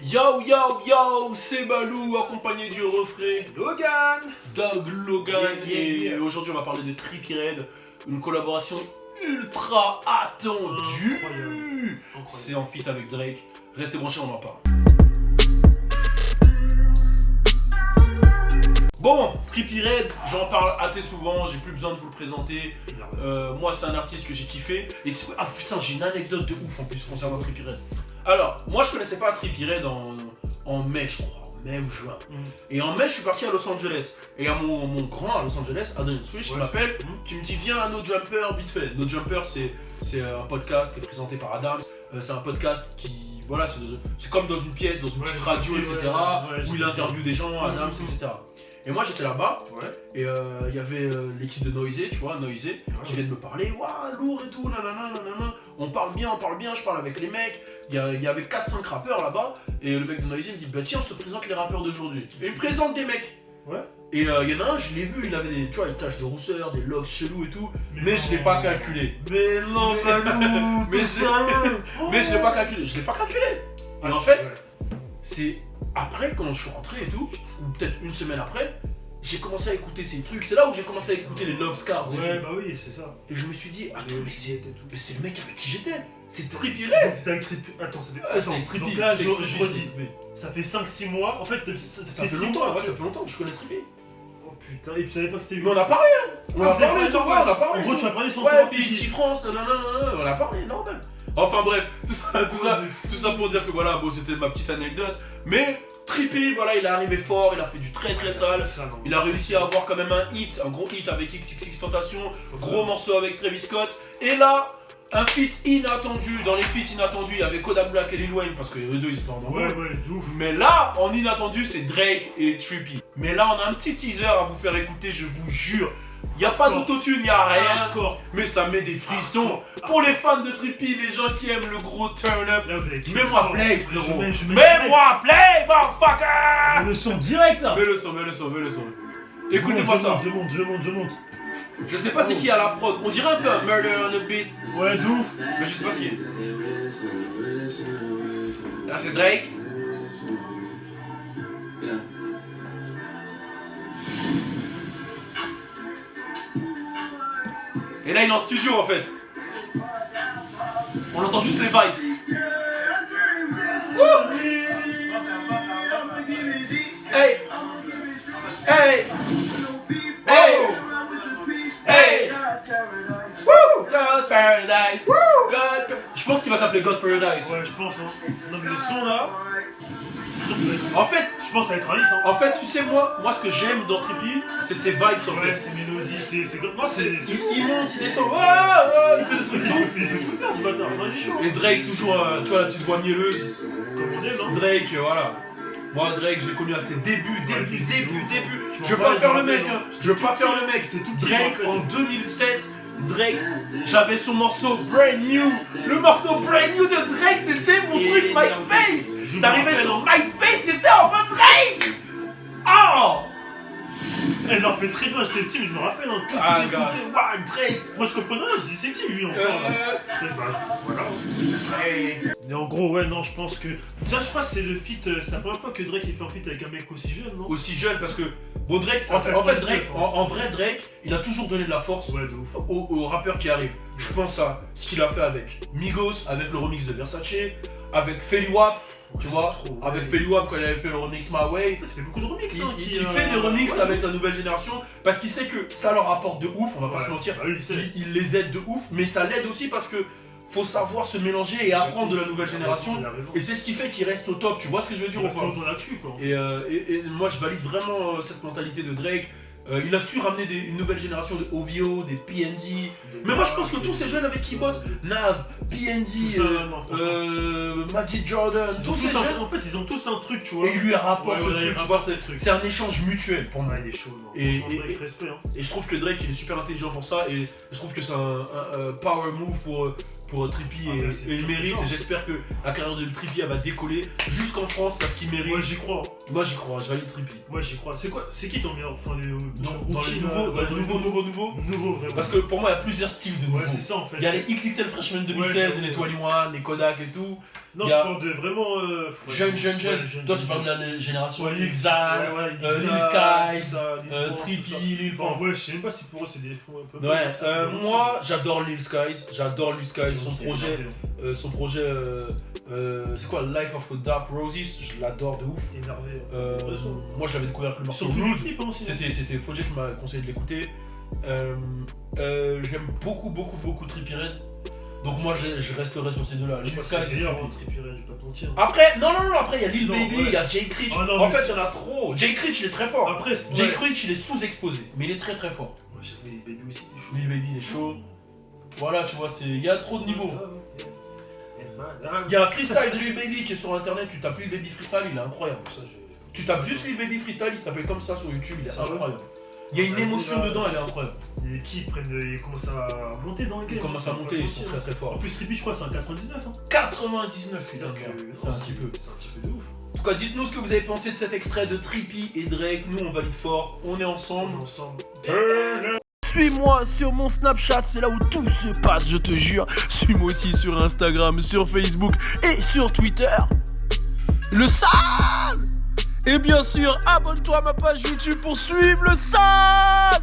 Yo yo yo, c'est Balou accompagné du refrain Doug Logan. Et aujourd'hui on va parler de Trippie Redd, une collaboration ultra attendue. Incroyable. C'est en feat avec Drake. Restez branchés, on en parle. Bon, Trippie Redd, j'en parle assez souvent, j'ai plus besoin de vous le présenter. Moi c'est un artiste que j'ai kiffé. Et ah putain, j'ai une anecdote de ouf en plus concernant Trippie Redd. Alors, moi je connaissais pas Trippie Redd en mai, je crois, en mai ou juin. Et en mai, je suis parti à Los Angeles. Et à mon grand à Los Angeles, Adrian Swish, il m'appelle, qui me dit viens à No Jumper vite fait. No Jumper, c'est un podcast qui est présenté par Adam. C'est un podcast qui, voilà, c'est comme dans une pièce, dans une petite radio, etc. Où il interviewe des gens, Adams, etc. Et moi j'étais là-bas, et il y avait l'équipe de Noisé, tu vois, Noisé, qui viennent me parler, waouh, lourd et tout, nanana, nanana. On parle bien, je parle avec les mecs. Il y avait 4-5 rappeurs là-bas, et le mec de Noisé me dit, bah tiens, je te présente les rappeurs d'aujourd'hui. Et il me présente des mecs. Et il y en a un, je l'ai vu, il avait des, tu vois, une tache de rousseur, des locks chelous et tout, mais je l'ai pas calculé. Mais non, Balou. Mais je l'ai pas calculé, Et en fait, c'est après, quand je suis rentré et tout, ou peut-être une semaine après, j'ai commencé à écouter ces trucs. C'est là où j'ai commencé à écouter les Love Scars. Ouais, bah oui, c'est ça. Et je me suis dit, attends, mais c'est le mec avec qui j'étais. C'est Trippie Redd. C'était avec Trippie. Attends, ça fait. Attends, donc là, je redis. Ça fait 5-6 mois. En fait, ça fait longtemps, ouais, ça fait longtemps que je connais Trippie. Oh putain, et tu savais pas que c'était lui. Mais on a parlé, hein. On a parlé, on a parlé. En gros, tu as parlé sans savoir c'était qui. France, on a parlé, normal. Enfin bref, tout ça pour dire que voilà, bon, c'était ma petite anecdote. Mais Trippie, voilà, il est arrivé fort, il a fait du très très sale. Il a réussi à avoir quand même un gros hit avec XXXTentacion, gros morceau avec Travis Scott. Et là, un feat inattendu. Dans les feats inattendus, il y avait Kodak Black et Lil Wayne parce que eux deux ils étaient en Ouais, de ouf. Mais là, en inattendu, c'est Drake et Trippie. Mais là, on a un petit teaser à vous faire écouter, je vous jure. Y a pas d'autotune, y a rien. Mais ça met des frissons. Pour les fans de Trippie, les gens qui aiment le gros turn-up. Mets-moi play, frérot. Mets-moi play, motherfucker. Mets le son direct là. Mets le son. Écoutez-moi ça. Je monte. Je sais pas c'est qui à la prod. On dirait un peu un Murder on the Beat. Ouais, de ouf. Mais je sais pas ce qui est. Là, c'est Drake. Et là il est en studio en fait. On entend juste les vibes. Woo! Hey! Hey! Hey! Woo! God Paradise! Woo! Je pense qu'il va s'appeler God Paradise. Ouais, je pense, hein. Non, mais le son là. En fait, je pense que ça va être un hit, hein. En fait, tu sais, moi ce que j'aime dans Trippie, c'est ses vibes en fait. Ouais, ses mélodies, moi, il monte, il descend, il fait des trucs il peut tout faire ce bâtard, non, il est chaud. Et Drake, toujours, tu vois, la petite voix mielleuse. Comme on aime, hein. Drake, voilà. Moi, Drake, je l'ai connu à ses débuts. Je veux pas faire le mec, hein. Drake, en 2007, Drake, j'avais son morceau Brand New. Le morceau Brand New de Drake, c'était mon truc MySpace. T'arrivais sur MySpace, c'était en mode Drake. Oh! Et j'en rappelle très bien, j'étais petit, mais je me rappelle, hein, tout Drake. Moi je comprenais rien, je dis c'est qui lui encore voilà. Mais en gros, ouais, non, je pense que. Déjà, je crois que c'est le feat, c'est la première fois que Drake il fait un feat avec un mec aussi jeune, non? Aussi jeune parce que. Bon, Drake, en fait, Drake, en vrai, Drake, il a toujours donné de la force aux rappeurs qui arrivent. Je pense à ce qu'il a fait avec Migos, avec le remix de Versace, avec Feli Wap. Tu vois, avec Feli Wap quand il avait fait le remix My Way. En fait, il fait beaucoup de remix. Il fait des remixes avec la nouvelle génération parce qu'il sait que ça leur apporte de ouf, on va pas se mentir. Il les aide de ouf, mais ça l'aide aussi parce que faut savoir se mélanger et apprendre de la nouvelle génération. Et c'est ce qui fait qu'il reste au top, tu vois ce que je veux dire ou pas? Et moi je valide vraiment cette mentalité de Drake. Il a su ramener une nouvelle génération de OVO, des PND. Mais moi je pense que tous ces jeunes avec qui il bosse, Nav, PND, Magic Jordan, tous ces jeunes, en fait ils ont tous un truc, tu vois. Et il lui rapporte ce truc, tu vois, c'est un échange mutuel pour moi. Il est chaud, et je trouve que Drake il est super intelligent pour ça et je trouve que c'est un power move pour Trippie Ah, et mais c'est il mérite. fort. Et j'espère que la carrière de Trippie elle va décoller jusqu'en France parce qu'il mérite. Moi j'y crois. Moi j'y crois, je valide Trippie. Moi j'y crois. C'est qui ton meilleur? Enfin, Dans rookies, les là, nouveaux. Nouveau, vraiment. Parce que pour moi il y a plusieurs styles de nouveaux. Ouais, c'est ça en fait. Il y a les XXL Freshman 2016, Ouais, les 21, les Kodak et tout. Non, il je y a- parle de vraiment. Jeune. Toi tu parles de la génération Lil Xan, Lil Skies, Trippie, Lil Enfin, Fon. ouais, je sais même pas si pour eux c'est des. Ouais, moi j'adore Lil Skies, son projet, c'est quoi, Life of the Dark Roses, je l'adore de ouf. Énervé. Moi je l'avais découvert avec le morceau Surtout Blood. le clip aussi. C'était Fodje qui m'a conseillé de l'écouter. J'aime beaucoup Trippie Redd. Donc moi je resterai sur ces deux-là. Je Lil pense Skies que et c'est meilleur, Trippie. Trippie Redd, je vais pas te mentir. Après, non, après il y a Lil Non, Baby, ouais. il y a Jay Critch. Ah, non, En mais fait c'est- il y en a trop. Jay Critch il est très fort. Après, Jay ouais. Critch il est sous-exposé, mais il est très fort. Moi j'ai vu les Baby aussi. Lil Baby il est chaud. Voilà, tu vois, il y a trop de niveaux. Il y a un freestyle de Lil Baby qui est sur internet, tu tapes Lil Baby freestyle, il est incroyable. Tu tapes juste Lil Baby freestyle, il s'appelle comme ça sur YouTube, il est Ça va. incroyable. Il y a une émotion dedans, elle est incroyable. Les petits ils commencent à monter dans le game. Ils commencent à monter, ils sont très En forts. plus, Trippie, je crois, c'est un 99. Hein. 99, putain, Donc, c'est un petit peu. C'est un petit peu de ouf. En tout cas, dites-nous ce que vous avez pensé de cet extrait de Trippie et Drake. Nous, on valide fort, on est ensemble. On est ensemble. Suis-moi sur mon Snapchat, c'est là où tout se passe, je te jure. Suis-moi aussi sur Instagram, sur Facebook et sur Twitter. Le sale! Et bien sûr, abonne-toi à ma page YouTube pour suivre le sale!